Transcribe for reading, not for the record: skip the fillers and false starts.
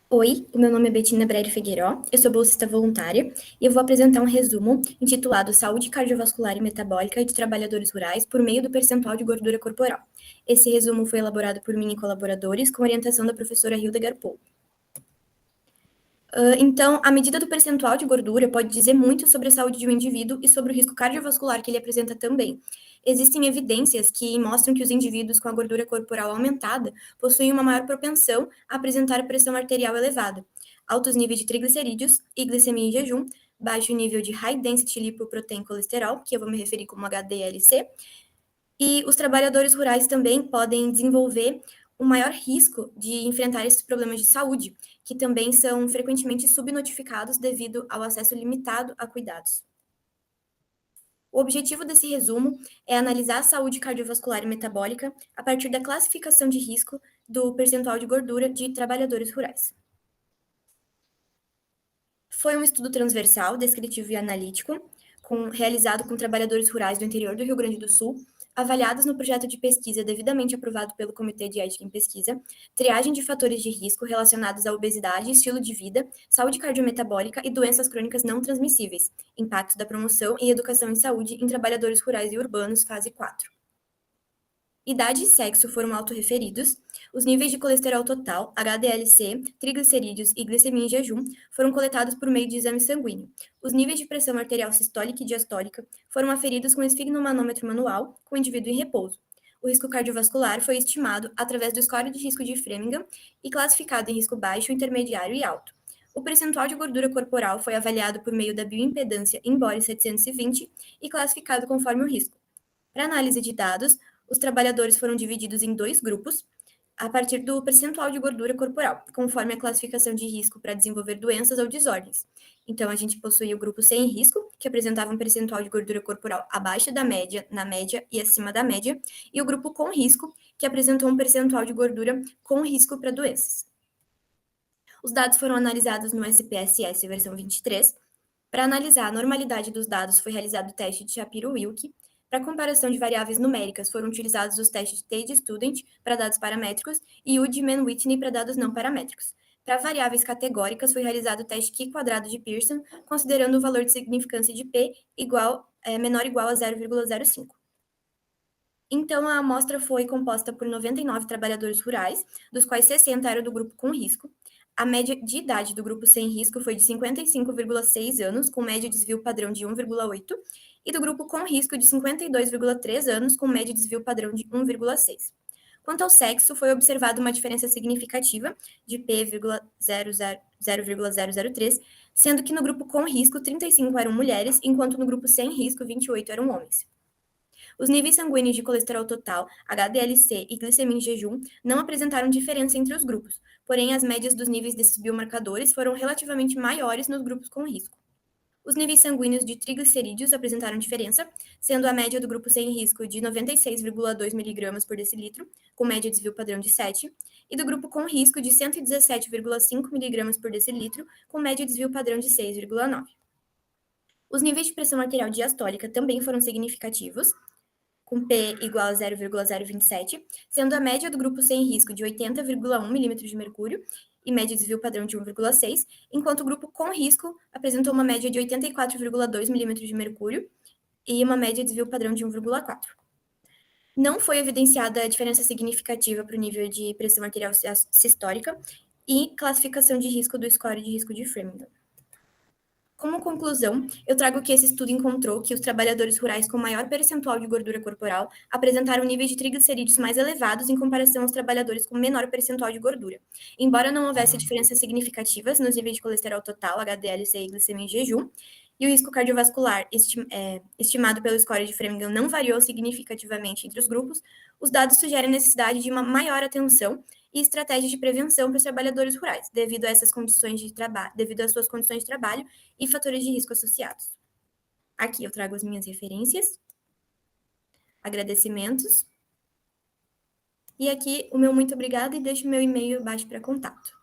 Oi, o meu nome é Betina Breire Figueiró, eu sou bolsista voluntária e eu vou apresentar um resumo intitulado Saúde Cardiovascular e Metabólica de Trabalhadores Rurais por meio do percentual de gordura corporal. Esse resumo foi elaborado por mim e colaboradores com orientação da professora Hilda Garpou. Então, a medida do percentual de gordura pode dizer muito sobre a saúde de um indivíduo e sobre o risco cardiovascular que ele apresenta também. Existem evidências que mostram que os indivíduos com a gordura corporal aumentada possuem uma maior propensão a apresentar pressão arterial elevada, altos níveis de triglicerídeos e glicemia em jejum, baixo nível de High Density Lipoprotein Colesterol, que eu vou me referir como HDLC, e os trabalhadores rurais também podem desenvolver um maior risco de enfrentar esses problemas de saúde, que também são frequentemente subnotificados devido ao acesso limitado a cuidados. O objetivo desse resumo é analisar a saúde cardiovascular e metabólica a partir da classificação de risco do percentual de gordura de trabalhadores rurais. Foi um estudo transversal, descritivo e analítico, realizado com trabalhadores rurais do interior do Rio Grande do Sul, avaliados no projeto de pesquisa devidamente aprovado pelo Comitê de Ética em Pesquisa, triagem de fatores de risco relacionados à obesidade, estilo de vida, saúde cardiometabólica e doenças crônicas não transmissíveis, impactos da promoção e educação em saúde em trabalhadores rurais e urbanos, fase 4. Idade e sexo foram autorreferidos. Os níveis de colesterol total, HDLC, triglicerídeos e glicemia em jejum foram coletados por meio de exame sanguíneo. Os níveis de pressão arterial sistólica e diastólica foram aferidos com esfigmomanômetro manual com o indivíduo em repouso. O risco cardiovascular foi estimado através do score de risco de Framingham e classificado em risco baixo, intermediário e alto. O percentual de gordura corporal foi avaliado por meio da bioimpedância Embody 720 e classificado conforme o risco. Para análise de dados, os trabalhadores foram divididos em dois grupos, a partir do percentual de gordura corporal, conforme a classificação de risco para desenvolver doenças ou desordens. Então, a gente possuía o grupo sem risco, que apresentava um percentual de gordura corporal abaixo da média, na média e acima da média, e o grupo com risco, que apresentou um percentual de gordura com risco para doenças. Os dados foram analisados no SPSS versão 23. Para analisar a normalidade dos dados, foi realizado o teste de Shapiro-Wilk. Para comparação de variáveis numéricas, foram utilizados os testes TADE Student para dados paramétricos e o de Mann-Whitney para dados não paramétricos. Para variáveis categóricas, foi realizado o teste Q² de Pearson, considerando o valor de significância de P menor ou igual a 0,05. Então, a amostra foi composta por 99 trabalhadores rurais, dos quais 60 eram do grupo com risco. A média de idade do grupo sem risco foi de 55,6 anos, com média de desvio padrão de 1,8, e do grupo com risco de 52,3 anos, com média de desvio padrão de 1,6. Quanto ao sexo, foi observada uma diferença significativa de P,0,003, sendo que no grupo com risco, 35 eram mulheres, enquanto no grupo sem risco, 28 eram homens. Os níveis sanguíneos de colesterol total, HDLC e glicemia em jejum não apresentaram diferença entre os grupos, porém as médias dos níveis desses biomarcadores foram relativamente maiores nos grupos com risco. Os níveis sanguíneos de triglicerídeos apresentaram diferença, sendo a média do grupo sem risco de 96,2 mg por decilitro, com média de desvio padrão de 7, e do grupo com risco de 117,5 mg por decilitro, com média de desvio padrão de 6,9. Os níveis de pressão arterial diastólica também foram significativos, com P igual a 0,027, sendo a média do grupo sem risco de 80,1 milímetros de mercúrio e média de desvio padrão de 1,6, enquanto o grupo com risco apresentou uma média de 84,2 milímetros de mercúrio e uma média de desvio padrão de 1,4. Não foi evidenciada a diferença significativa para o nível de pressão arterial sistólica e classificação de risco do score de risco de Framingham. Como conclusão, eu trago que esse estudo encontrou que os trabalhadores rurais com maior percentual de gordura corporal apresentaram níveis de triglicerídeos mais elevados em comparação aos trabalhadores com menor percentual de gordura. Embora não houvesse diferenças significativas nos níveis de colesterol total, HDL-C e glicemia em jejum, e o risco cardiovascular estimado pelo score de Framingham não variou significativamente entre os grupos, os dados sugerem a necessidade de uma maior atenção e estratégias de prevenção para os trabalhadores rurais, devido a essas condições de trabalho, devido às suas condições de trabalho e fatores de risco associados. Aqui eu trago as minhas referências, agradecimentos, e aqui o meu muito obrigado e deixo meu e-mail abaixo para contato.